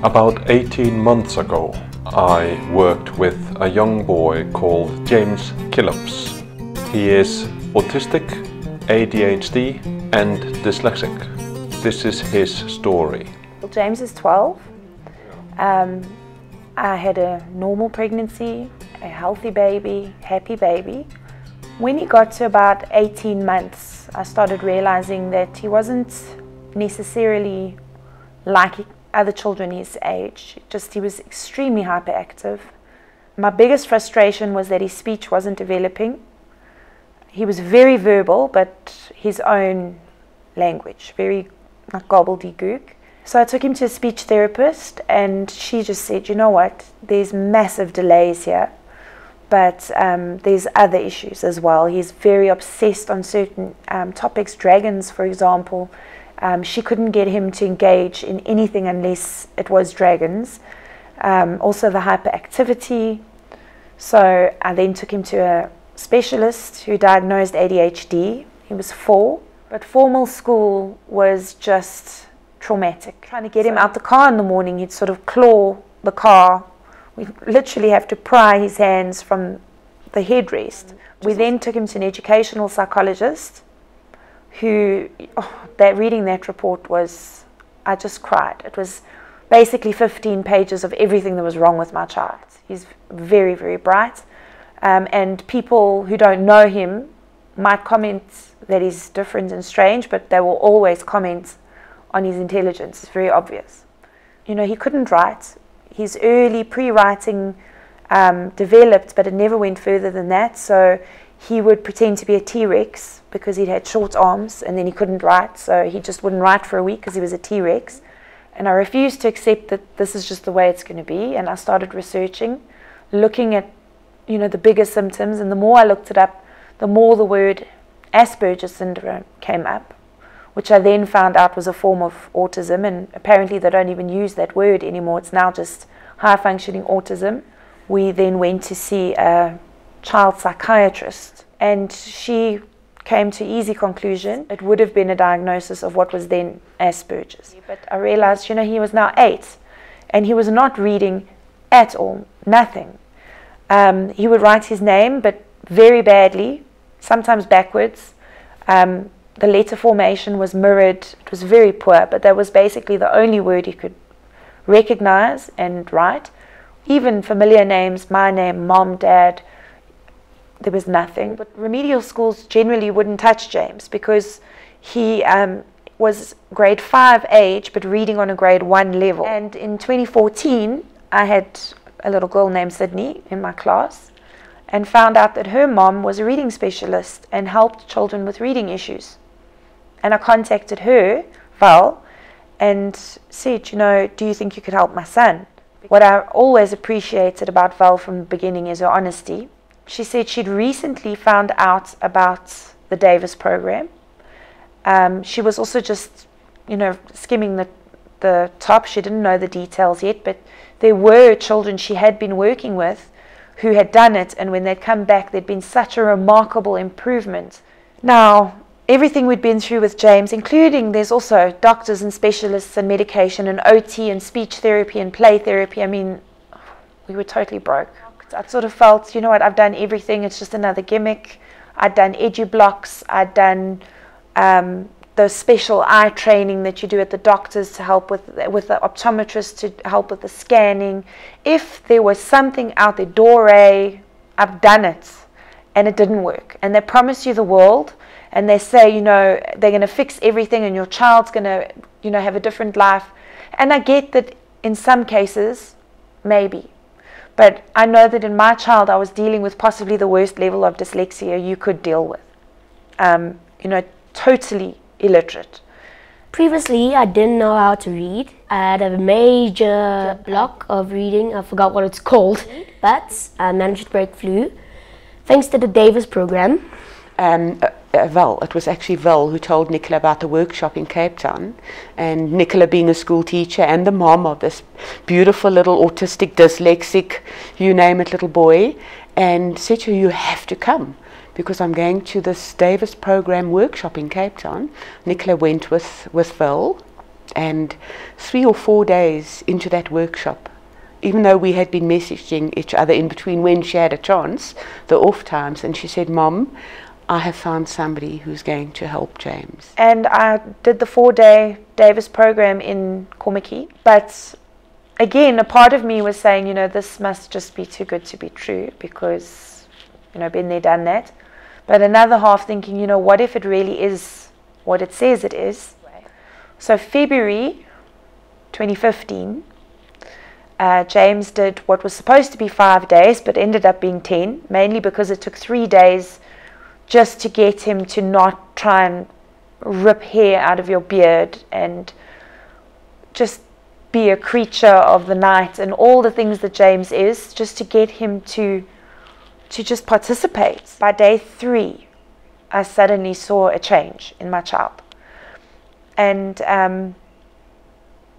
About 18 months ago, I worked with a young boy called James Killlops. He is autistic, ADHD and dyslexic. This is his story. Well, James is 12. I had a normal pregnancy, a healthy baby, happy baby. When he got to about 18 months, I started realizing that he wasn't necessarily like other children his age, just he was extremely hyperactive. My biggest frustration was that his speech wasn't developing. He was very verbal, but his own language, very like gobbledygook. So I took him to a speech therapist, and she just said, you know what, there's massive delays here, but there's other issues as well. He's very obsessed on certain topics, dragons, for example. She couldn't get him to engage in anything unless it was dragons. Also the hyperactivity. So I then took him to a specialist who diagnosed ADHD. He was 4, but formal school was just traumatic. Trying to get him out the car in the morning, he'd sort of claw the car. We'd literally have to pry his hands from the headrest. We then took him to an educational psychologist who, reading that report was, I just cried. It was basically 15 pages of everything that was wrong with my child. He's very, very bright. And people who don't know him might comment that he's different and strange, but they will always comment on his intelligence. It's very obvious. You know, he couldn't write. His early pre-writing developed, but it never went further than that. So he would pretend to be a T-Rex because he'd had short arms, and then he couldn't write, so he just wouldn't write for a week because he was a T-Rex. And I refused to accept that this is just the way it's going to be, and I started researching, looking at, you know, the bigger symptoms, and the more I looked it up, the more the word Asperger's syndrome came up, which I then found out was a form of autism, and apparently they don't even use that word anymore. It's now just high-functioning autism. We then went to see a child psychiatrist, and she came to easy conclusion. It would have been a diagnosis of what was then Asperger's. But I realized, you know, he was now 8, and he was not reading at all, nothing. He would write his name, but very badly, sometimes backwards. The letter formation was mirrored. It was very poor, but that was basically the only word he could recognize and write. Even familiar names, my name, mom, dad, there was nothing. But remedial schools generally wouldn't touch James because he was grade 5 age, but reading on a grade 1 level. And in 2014, I had a little girl named Sydney in my class, and found out that her mom was a reading specialist and helped children with reading issues. And I contacted her, Val, and said, you know, do you think you could help my son? What I always appreciated about Val from the beginning is her honesty. She said she'd recently found out about the Davis program. She was also just, you know, skimming the top. She didn't know the details yet, but there were children she had been working with who had done it, and when they'd come back, there'd been such a remarkable improvement. Now, everything we'd been through with James, including there's also doctors and specialists and medication and OT and speech therapy and play therapy. I mean, we were totally broke. I sort of felt, you know what, I've done everything, it's just another gimmick. I'd done edu-blocks, I'd done the special eye training that you do at the doctors to help with the optometrist to help with the scanning. If there was something out there, Dore, I've done it, and it didn't work. And they promise you the world, and they say, you know, they're going to fix everything and your child's going to, you know, have a different life. And I get that in some cases, maybe. But I know that in my child, I was dealing with possibly the worst level of dyslexia you could deal with. You know, totally illiterate. Previously, I didn't know how to read. I had a major block of reading. I forgot what it's called, but I managed to break through thanks to the Davis program. Val, it was actually Val who told Nicola about the workshop in Cape Town, and Nicola being a school teacher and the mom of this beautiful little autistic, dyslexic, you name it, little boy, and said to her, you have to come, because I'm going to this Davis program workshop in Cape Town. Nicola went with Val, and 3 or 4 days into that workshop, even though we had been messaging each other in between when she had a chance, the off times, and she said, "Mom, I have found somebody who's going to help James." And I did the 4-day Davis program in Komaki, but again, a part of me was saying, you know, this must just be too good to be true, because, you know, been there, done that. But another half thinking, you know, what if it really is what it says it is? So February 2015, James did what was supposed to be 5 days, but ended up being 10, mainly because it took 3 days just to get him to not try and rip hair out of your beard and just be a creature of the night and all the things that James is, just to get him to just participate. By day 3, I suddenly saw a change in my child. And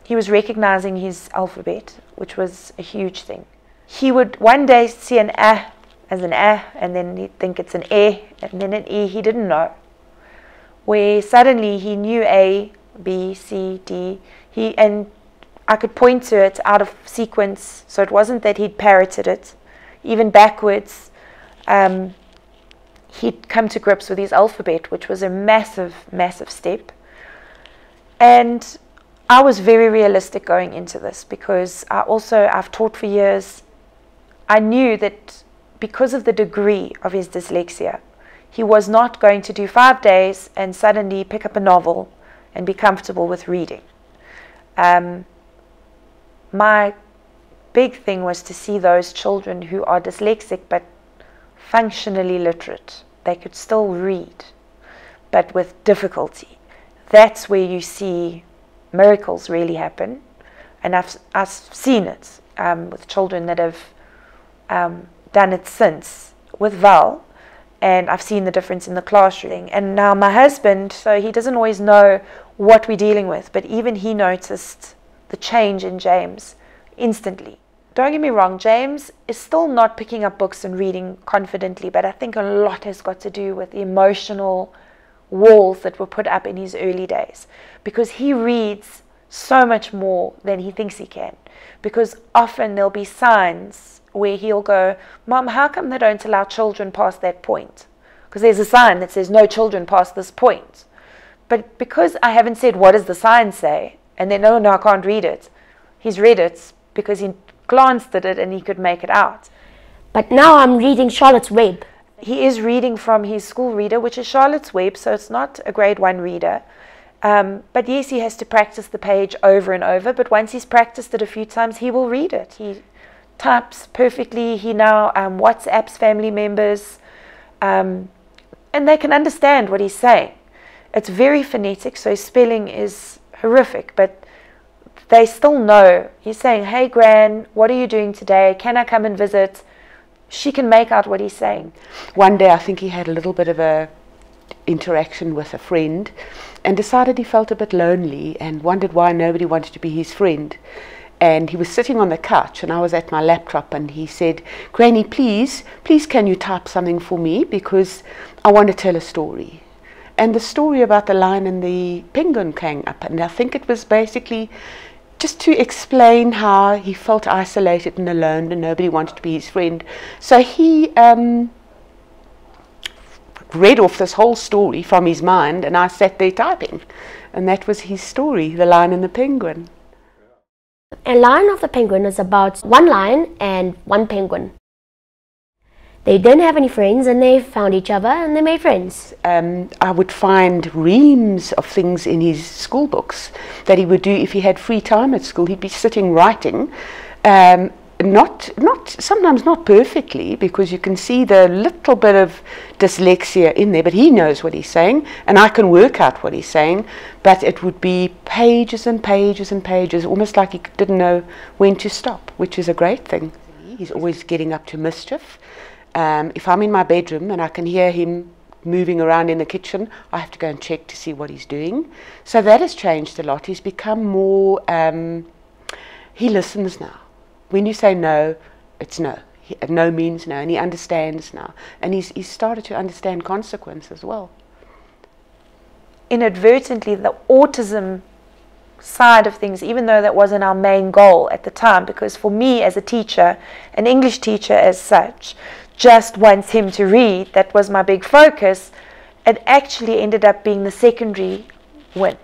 he was recognizing his alphabet, which was a huge thing. He would one day see an A as an A, and then he'd think it's an E, and then an E. He didn't know. Where suddenly he knew A, B, C, D. And I could point to it out of sequence, so it wasn't that he'd parroted it. Even backwards, he'd come to grips with his alphabet, which was a massive, massive step. And I was very realistic going into this, because I've taught for years. I knew that because of the degree of his dyslexia, he was not going to do 5 days and suddenly pick up a novel and be comfortable with reading. My big thing was to see those children who are dyslexic but functionally literate. They could still read, but with difficulty. That's where you see miracles really happen. And I've seen it with children that have done it since with Val, and I've seen the difference in the classroom. And now my husband, so he doesn't always know what we're dealing with, but even he noticed the change in James instantly. Don't get me wrong, James is still not picking up books and reading confidently, but I think a lot has got to do with the emotional walls that were put up in his early days, because he reads so much more than he thinks he can. Because often there'll be signs where he'll go, "Mom, how come they don't allow children past that point?" Because there's a sign that says no children past this point. But because I haven't said what does the sign say, and then, "Oh no, I can't read it," he's read it because he glanced at it and he could make it out. But now I'm reading Charlotte's Web. He is reading from his school reader, which is Charlotte's Web, so it's not a grade 1 reader. But yes, he has to practice the page over and over, but once he's practiced it a few times, he will read it. He types perfectly. He now WhatsApps family members, and they can understand what he's saying. It's very phonetic, so his spelling is horrific, but they still know. He's saying, "Hey, Gran, what are you doing today? Can I come and visit?" She can make out what he's saying. One day I think he had a little bit of a interaction with a friend and decided he felt a bit lonely and wondered why nobody wanted to be his friend. And he was sitting on the couch and I was at my laptop, and he said, "Granny, please can you type something for me, because I want to tell a story." And the story about the lion and the penguin came up, and I think it was basically just to explain how he felt isolated and alone and nobody wanted to be his friend. So he read off this whole story from his mind, and I sat there typing. And that was his story, The Lion and the Penguin. A Lion of the Penguin is about one lion and one penguin. They didn't have any friends, and they found each other and they made friends. I would find reams of things in his school books that he would do if he had free time at school. He'd be sitting writing, sometimes not perfectly, because you can see the little bit of dyslexia in there, but he knows what he's saying and I can work out what he's saying, but it would be pages and pages and pages, almost like he didn't know when to stop, which is a great thing. He's always getting up to mischief. If I'm in my bedroom and I can hear him moving around in the kitchen, I have to go and check to see what he's doing. So that has changed a lot. He's become more, he listens now. When you say no, it's no. no means no, and he understands now. And he's started to understand consequence as well. Inadvertently, the autism side of things, even though that wasn't our main goal at the time, because for me as a teacher, an English teacher as such, just wants him to read, that was my big focus, it actually ended up being the secondary win,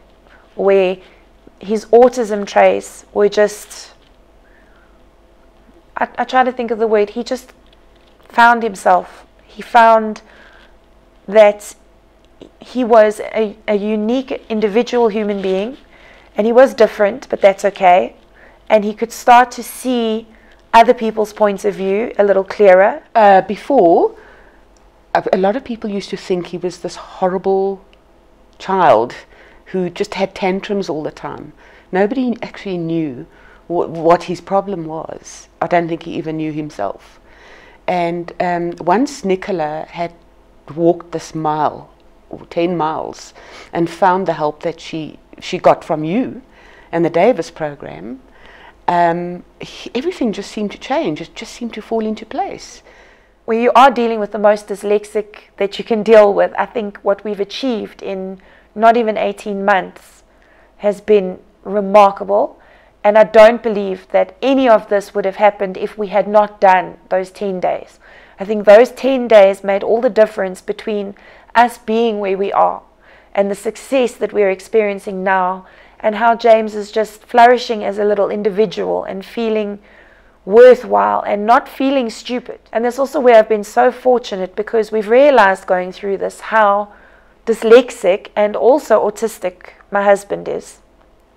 where his autism traits were just, I try to think of the word, he just found himself. He found that he was a unique individual human being, and he was different, but that's okay. And he could start to see other people's points of view a little clearer. Before, a lot of people used to think he was this horrible child who just had tantrums all the time. Nobody actually knew what his problem was. I don't think he even knew himself. And once Nicola had walked this mile, or 10 miles, and found the help that she got from you and the Davis program, everything just seemed to change. It just seemed to fall into place. Where you are dealing with the most dyslexic that you can deal with, I think what we've achieved in not even 18 months has been remarkable. And I don't believe that any of this would have happened if we had not done those 10 days. I think those 10 days made all the difference between us being where we are and the success that we're experiencing now, and how James is just flourishing as a little individual and feeling worthwhile and not feeling stupid. And that's also where I've been so fortunate, because we've realized going through this how dyslexic and also autistic my husband is,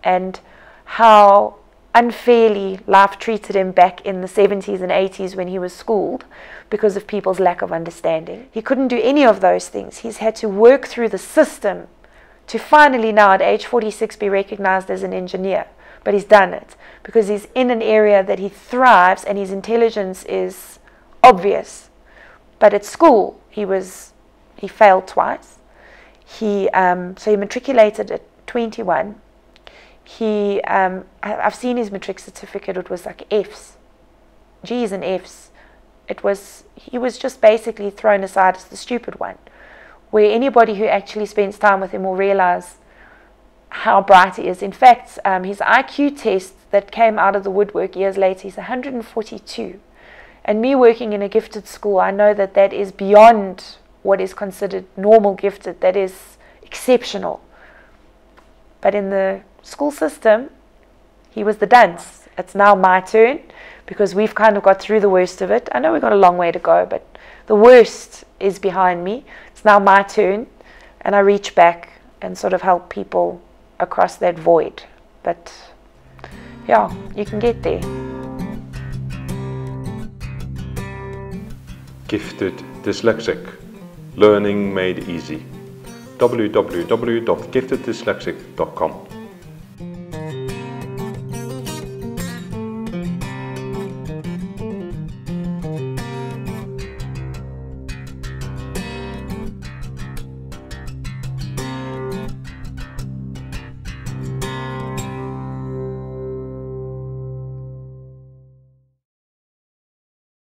and how unfairly life treated him back in the 70s and 80s when he was schooled because of people's lack of understanding. He couldn't do any of those things. He's had to work through the system to finally now at age 46 be recognized as an engineer. But he's done it because he's in an area that he thrives and his intelligence is obvious. But at school he failed twice. So he matriculated at 21. I've seen his matric certificate. It was like F's, G's and F's. He was just basically thrown aside as the stupid one, where anybody who actually spends time with him will realize how bright he is. In fact, his IQ test that came out of the woodwork years later, he's 142. And me working in a gifted school, I know that that is beyond what is considered normal gifted. That is exceptional. But in the school system, he was the dunce. It's now my turn, because we've kind of got through the worst of it. I know we've got a long way to go, but the worst is behind me. It's now my turn, and I reach back and sort of help people across that void. But yeah, you can get there. Gifted Dyslexic. Learning made easy. www.gifteddyslexic.com